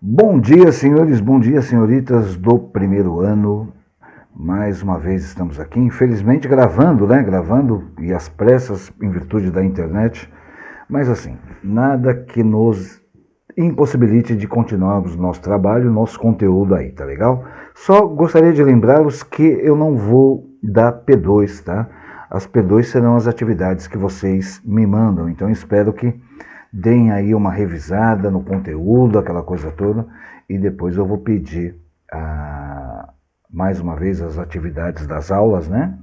Bom dia, senhores, bom dia, senhoritas do primeiro ano. Mais uma vez estamos aqui, infelizmente gravando, né? Gravando e às pressas em virtude da internet. Mas assim, nada que nos impossibilite de continuarmos nosso trabalho, nosso conteúdo aí, tá legal? Só gostaria de lembrá-los que eu não vou dar P2, tá? As P2 serão as atividades que vocês me mandam, então espero que deem aí uma revisada no conteúdo, aquela coisa toda, e depois eu vou pedir mais uma vez as atividades das aulas, né?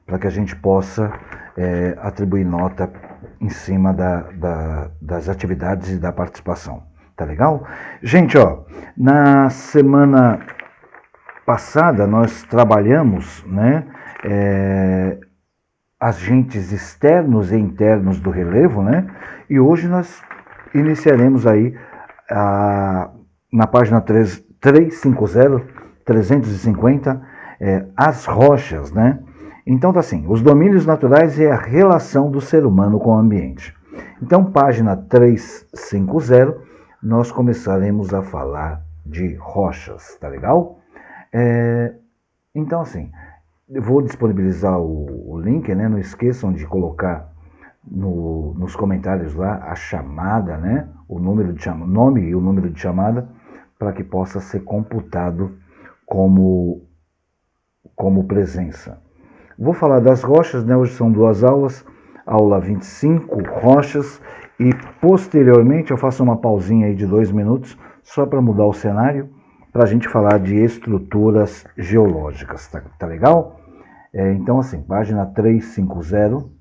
Para que a gente possa atribuir nota em cima das atividades e da participação. Tá legal? Gente, ó, na semana passada nós trabalhamos, né? Agentes externos e internos do relevo, né? E hoje nós iniciaremos aí na página 350, as rochas, né? Então tá assim, os domínios naturais e a relação do ser humano com o ambiente. Então, página 350, nós começaremos a falar de rochas, tá legal? Então assim, eu vou disponibilizar o link, né? Não esqueçam de colocar nos comentários lá a chamada, né? O nome e o número de chamada, para que possa ser computado como presença. Vou falar das rochas, né? Hoje são 2 aulas, aula 25, rochas, e posteriormente eu faço uma pausinha aí de 2 minutos, só para mudar o cenário, para a gente falar de estruturas geológicas, tá legal? Então assim, página 350,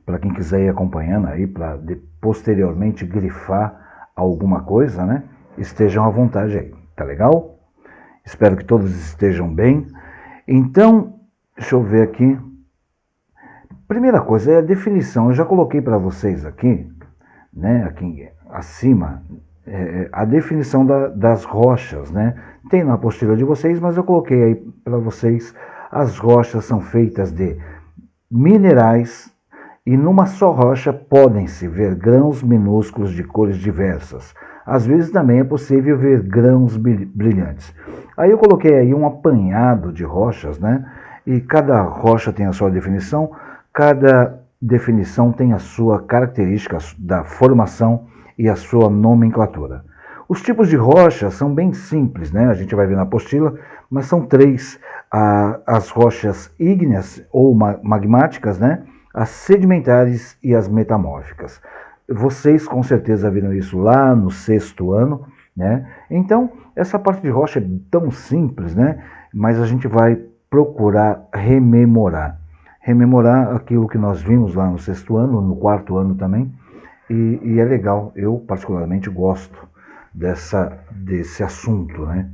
para quem quiser ir acompanhando aí, para posteriormente grifar alguma coisa, né? Estejam à vontade aí, tá legal? Espero que todos estejam bem. Então, deixa eu ver aqui. Primeira coisa é a definição. Eu já coloquei para vocês aqui, né? Aqui acima, a definição das rochas, né? Tem na apostila de vocês, mas eu coloquei aí para vocês. As rochas são feitas de minerais e numa só rocha podem-se ver grãos minúsculos de cores diversas. Às vezes também é possível ver grãos brilhantes. Aí eu coloquei aí um apanhado de rochas, né? E cada rocha tem a sua definição, cada definição tem a sua característica da formação e a sua nomenclatura. Os tipos de rocha são bem simples, né? A gente vai ver na apostila, mas são 3. As rochas ígneas ou magmáticas, né? As sedimentares e as metamórficas. Vocês com certeza viram isso lá no 6º ano, né? Então, essa parte de rocha é tão simples, né? Mas a gente vai procurar rememorar aquilo que nós vimos lá no 6º ano, no 4º ano também, e é legal. Eu particularmente gosto desse assunto, né?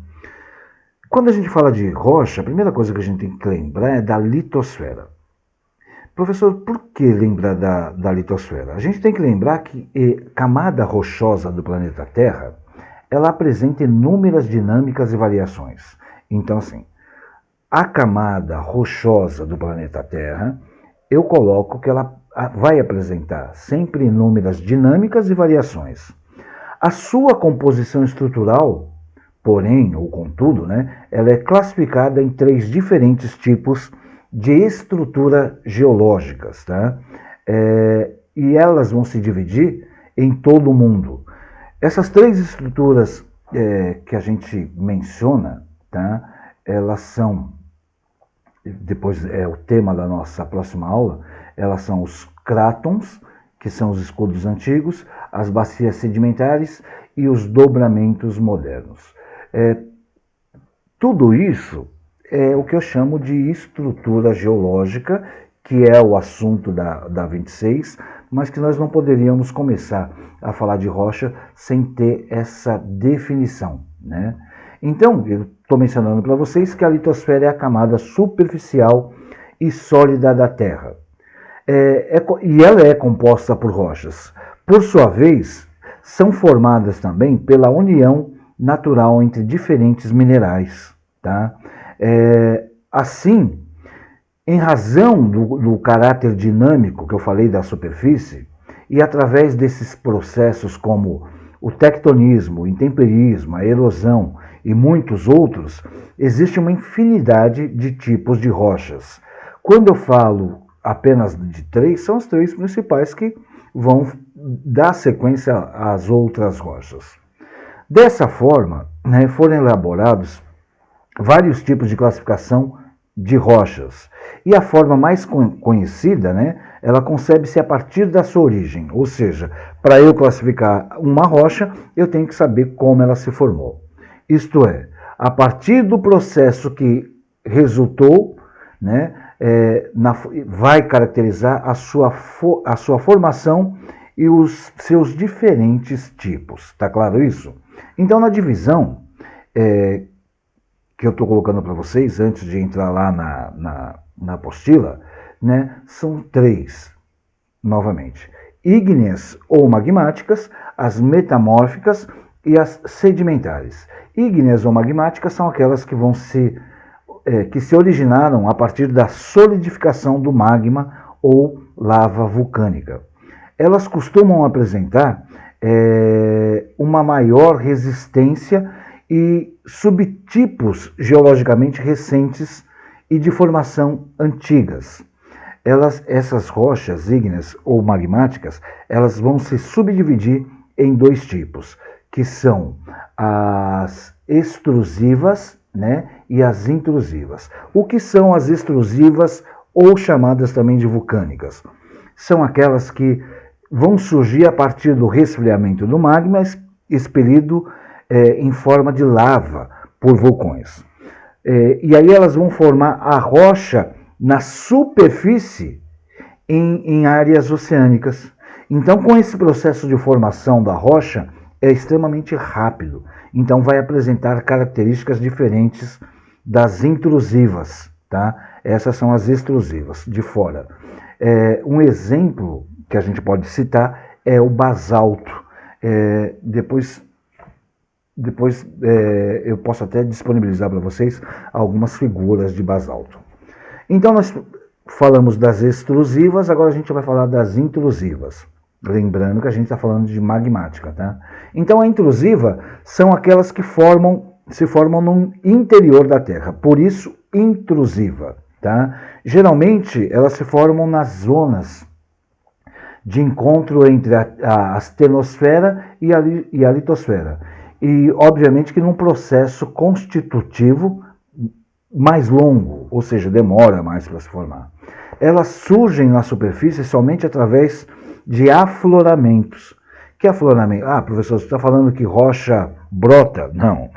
Quando a gente fala de rocha, a primeira coisa que a gente tem que lembrar é da litosfera. Professor, por que lembrar da litosfera? A gente tem que lembrar que a camada rochosa do planeta Terra, ela apresenta inúmeras dinâmicas e variações. Então, assim, a camada rochosa do planeta Terra, eu coloco que ela vai apresentar sempre inúmeras dinâmicas e variações. A sua composição estrutural, porém, ou contudo, né, ela é classificada em 3 diferentes tipos de estrutura geológicas, tá? E elas vão se dividir em todo o mundo. Essas 3 estruturas que a gente menciona, tá? Elas são, depois é o tema da nossa próxima aula, elas são os crátons, que são os escudos antigos, as bacias sedimentares e os dobramentos modernos. Tudo isso é o que eu chamo de estrutura geológica, que é o assunto da 26, mas que nós não poderíamos começar a falar de rocha sem ter essa definição, né? Então, eu estou mencionando para vocês que a litosfera é a camada superficial e sólida da Terra. E ela é composta por rochas. Por sua vez, são formadas também pela união natural entre diferentes minerais, tá? Assim, em razão do caráter dinâmico que eu falei da superfície, e através desses processos como o tectonismo, o intemperismo, a erosão e muitos outros, existe uma infinidade de tipos de rochas. Quando eu falo apenas de 3, são os 3 principais que vão dar sequência às outras rochas. Dessa forma, foram elaborados vários tipos de classificação de rochas. E a forma mais conhecida, ela concebe-se a partir da sua origem. Ou seja, para eu classificar uma rocha, eu tenho que saber como ela se formou. Isto é, a partir do processo que resultou, vai caracterizar a sua formação e os seus diferentes tipos. Está claro isso? Então, na divisão que eu estou colocando para vocês, antes de entrar lá na apostila, são 3, novamente. Ígneas ou magmáticas, as metamórficas e as sedimentares. Ígneas ou magmáticas são aquelas que que se originaram a partir da solidificação do magma ou lava vulcânica. Elas costumam apresentar uma maior resistência e subtipos geologicamente recentes e de formação antigas. Essas rochas ígneas ou magmáticas, elas vão se subdividir em 2 tipos, que são as extrusivas, e as intrusivas. O que são as extrusivas ou chamadas também de vulcânicas? São aquelas que vão surgir a partir do resfriamento do magma expelido em forma de lava por vulcões. E aí elas vão formar a rocha na superfície em áreas oceânicas. Então, com esse processo de formação da rocha, é extremamente rápido. Então, vai apresentar características diferentes das intrusivas. Tá? Essas são as extrusivas, de fora. Um exemplo que a gente pode citar é o basalto. Depois eu posso até disponibilizar para vocês algumas figuras de basalto. Então, nós falamos das extrusivas, agora a gente vai falar das intrusivas. Lembrando que a gente está falando de magmática, tá? Então, a intrusiva são aquelas que se formam no interior da Terra, por isso intrusiva, tá? Geralmente, elas se formam nas zonas de encontro entre a astenosfera e a litosfera. E, obviamente, que num processo constitutivo mais longo, ou seja, demora mais para se formar. Elas surgem na superfície somente através de afloramentos. Que afloramento? Ah, professor, você está falando que rocha brota? Não.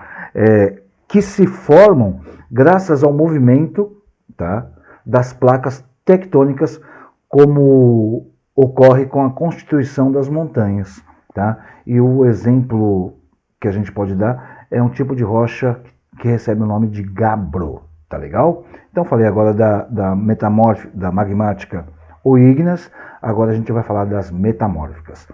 Que se formam graças ao movimento, tá, das placas tectônicas, como ocorre com a constituição das montanhas. Tá? E o exemplo que a gente pode dar é um tipo de rocha que recebe o nome de gabbro. Tá legal? Então falei agora da magmática ou ígneas, agora a gente vai falar das metamórficas.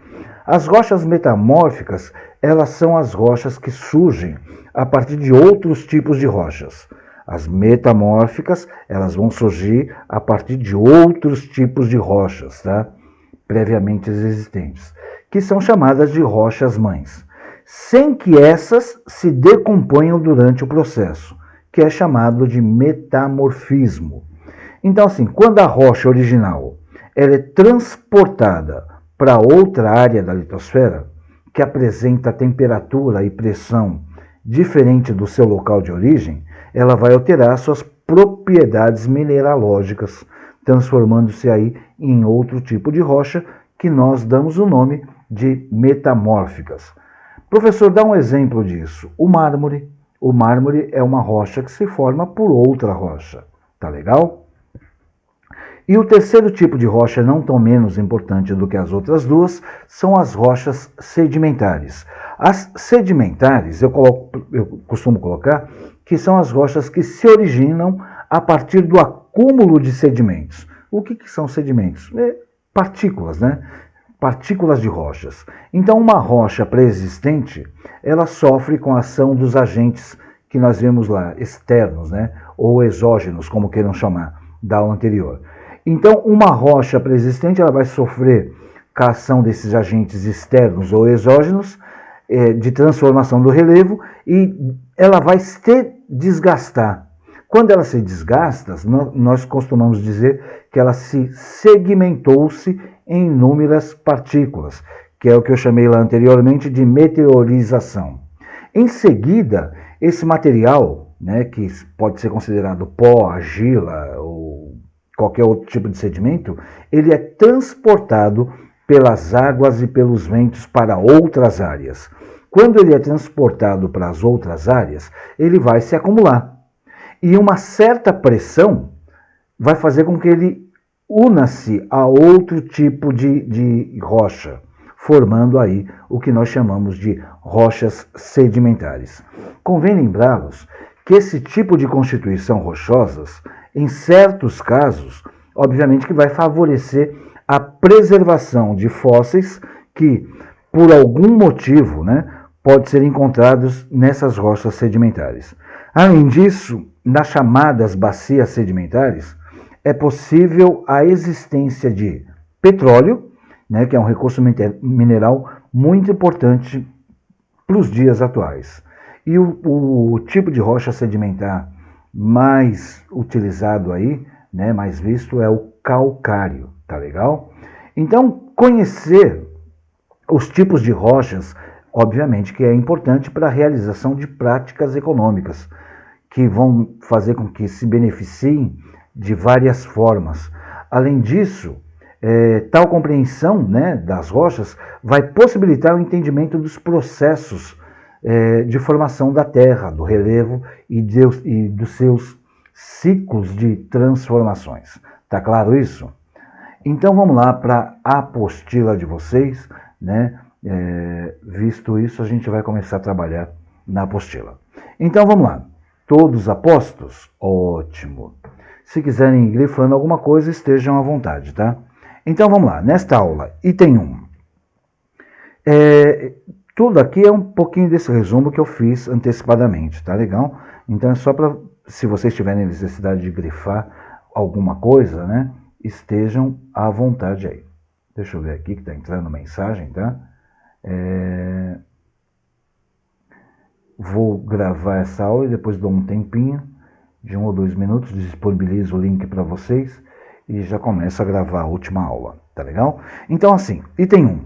As rochas metamórficas, elas são as rochas que surgem a partir de outros tipos de rochas. As metamórficas, elas vão surgir a partir de outros tipos de rochas, tá? Previamente existentes, que são chamadas de rochas-mães, sem que essas se decomponham durante o processo, que é chamado de metamorfismo. Então, assim, quando a rocha original ela é transportada para outra área da litosfera, que apresenta temperatura e pressão diferente do seu local de origem, ela vai alterar suas propriedades mineralógicas, transformando-se aí em outro tipo de rocha, que nós damos o nome de metamórficas. Professor, dá um exemplo disso. O mármore. O mármore é uma rocha que se forma por outra rocha. Tá legal? E o terceiro tipo de rocha, não tão menos importante do que as outras duas, são as rochas sedimentares. As sedimentares, eu costumo colocar, que são as rochas que se originam a partir do acúmulo de sedimentos. O que são sedimentos? Partículas, né? Partículas de rochas. Então, uma rocha pré-existente, ela sofre com a ação dos agentes que nós vemos lá, externos, né? Ou exógenos, como queiram chamar, da aula anterior. Então, uma rocha pré-existente, ela vai sofrer com a ação desses agentes externos ou exógenos, de transformação do relevo e ela vai se desgastar. Quando ela se desgasta, nós costumamos dizer que ela se segmentou-se em inúmeras partículas, que é o que eu chamei lá anteriormente de meteorização. Em seguida, esse material, né, que pode ser considerado pó, argila ou qualquer outro tipo de sedimento, ele é transportado pelas águas e pelos ventos para outras áreas. Quando ele é transportado para as outras áreas, ele vai se acumular. E uma certa pressão vai fazer com que ele una-se a outro tipo de rocha, formando aí o que nós chamamos de rochas sedimentares. Convém lembrá-los que esse tipo de constituição rochosas, em certos casos, obviamente que vai favorecer a preservação de fósseis que, por algum motivo, né, pode ser encontrados nessas rochas sedimentares. Além disso, nas chamadas bacias sedimentares, é possível a existência de petróleo, né, que é um recurso mineral muito importante para os dias atuais. E o tipo de rocha sedimentar mais utilizado aí, né, mais visto, é o calcário, tá legal? Então, conhecer os tipos de rochas, obviamente que é importante para a realização de práticas econômicas, que vão fazer com que se beneficiem de várias formas. Além disso, tal compreensão, né, das rochas vai possibilitar o entendimento dos processos de formação da Terra, do relevo e dos seus ciclos de transformações. Tá claro isso? Então vamos lá para a apostila de vocês, né? Visto isso, a gente vai começar a trabalhar na apostila. Então vamos lá. Todos apostos? Ótimo. Se quiserem ir grifando alguma coisa, estejam à vontade, tá? Então vamos lá. Nesta aula, item 1. Tudo aqui é um pouquinho desse resumo que eu fiz antecipadamente, tá legal? Então é só para, se vocês tiverem necessidade de grifar alguma coisa, né? Estejam à vontade aí. Deixa eu ver aqui que está entrando mensagem, tá? Vou gravar essa aula e depois dou um tempinho de 1 ou 2 minutos, disponibilizo o link para vocês e já começo a gravar a última aula, tá legal? Então assim, item 1.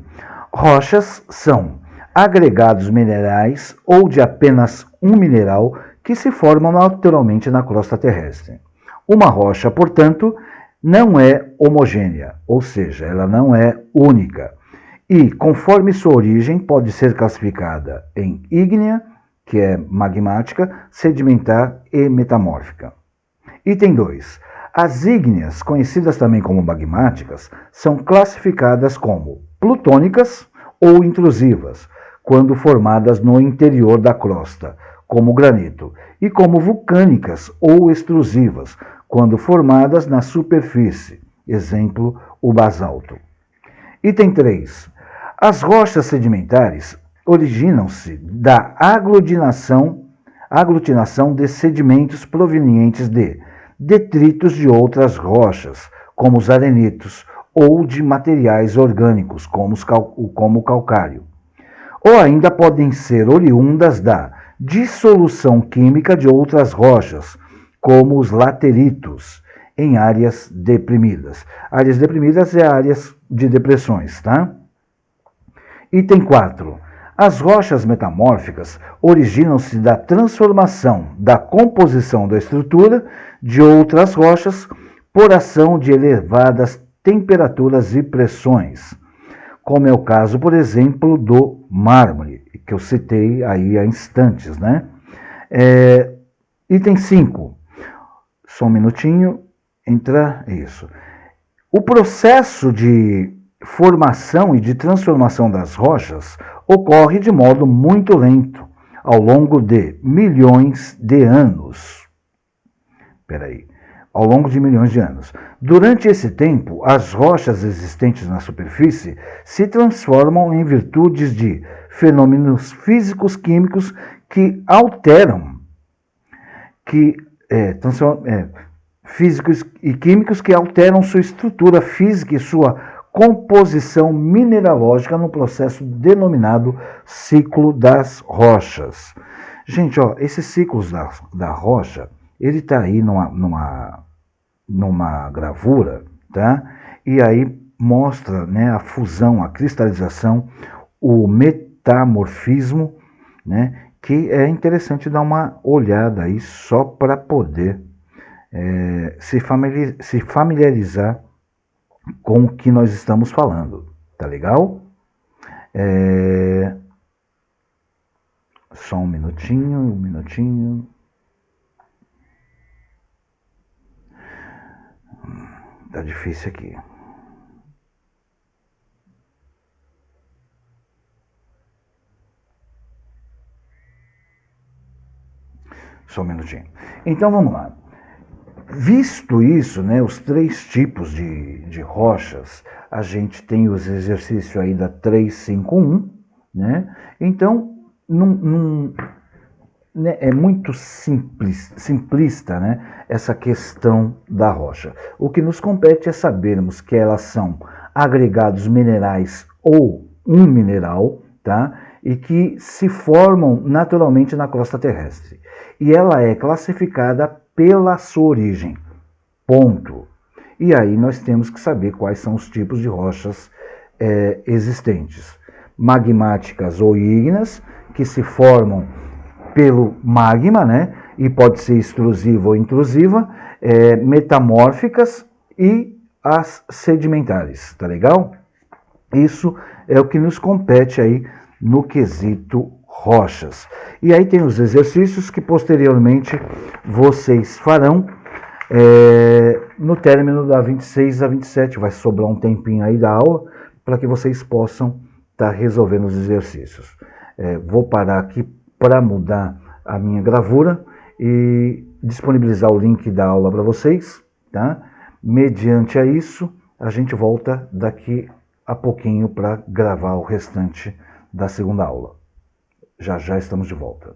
Rochas são agregados minerais ou de apenas um mineral que se formam naturalmente na crosta terrestre. Uma rocha, portanto, não é homogênea, ou seja, ela não é única. E, conforme sua origem, pode ser classificada em ígnea, que é magmática, sedimentar e metamórfica. Item 2. As ígneas, conhecidas também como magmáticas, são classificadas como plutônicas ou intrusivas, quando formadas no interior da crosta, como granito, e como vulcânicas ou extrusivas, quando formadas na superfície, exemplo, o basalto. Item 3. As rochas sedimentares originam-se da aglutinação de sedimentos provenientes de detritos de outras rochas, como os arenitos, ou de materiais orgânicos, como o calcário. Ou ainda podem ser oriundas da dissolução química de outras rochas, como os lateritos, em áreas deprimidas. Áreas deprimidas é áreas de depressões, tá? Item 4. As rochas metamórficas originam-se da transformação da composição da estrutura de outras rochas por ação de elevadas temperaturas e pressões, como é o caso, por exemplo, do mármore, que eu citei aí há instantes, né? Item 5. Só um minutinho, entra isso. O processo de formação e de transformação das rochas ocorre de modo muito lento, ao longo de milhões de anos. Ao longo de milhões de anos. Durante esse tempo, as rochas existentes na superfície se transformam em virtude de fenômenos físicos químicos que alteram, físicos e químicos que alteram sua estrutura física e sua composição mineralógica no processo denominado ciclo das rochas. Gente, ó, esses ciclos da rocha, ele está aí numa gravura, tá? E aí mostra, né, a fusão, a cristalização, o metamorfismo, né, que é interessante dar uma olhada aí só para poder se familiarizar com o que nós estamos falando, tá legal? Só um minutinho. Tá difícil aqui. Só um minutinho. Então vamos lá. Visto isso, né, os três tipos de rochas, a gente tem os exercícios aí da 351, né? Então, né, é muito simplista, né, essa questão da rocha. O que nos compete é sabermos que elas são agregados minerais ou um mineral, tá? E que se formam naturalmente na crosta terrestre. E ela é classificada pela sua origem. Ponto. E aí nós temos que saber quais são os tipos de rochas existentes. Magmáticas ou ígneas, que se formam pelo magma, né? E pode ser extrusiva ou intrusiva, metamórficas e as sedimentares, tá legal? Isso é o que nos compete aí no quesito rochas. E aí tem os exercícios que posteriormente vocês farão no término da 26 a 27, vai sobrar um tempinho aí da aula para que vocês possam estar resolvendo os exercícios. Vou parar aqui para mudar a minha gravura e disponibilizar o link da aula para vocês, tá? Mediante a isso, a gente volta daqui a pouquinho para gravar o restante da segunda aula. Já estamos de volta.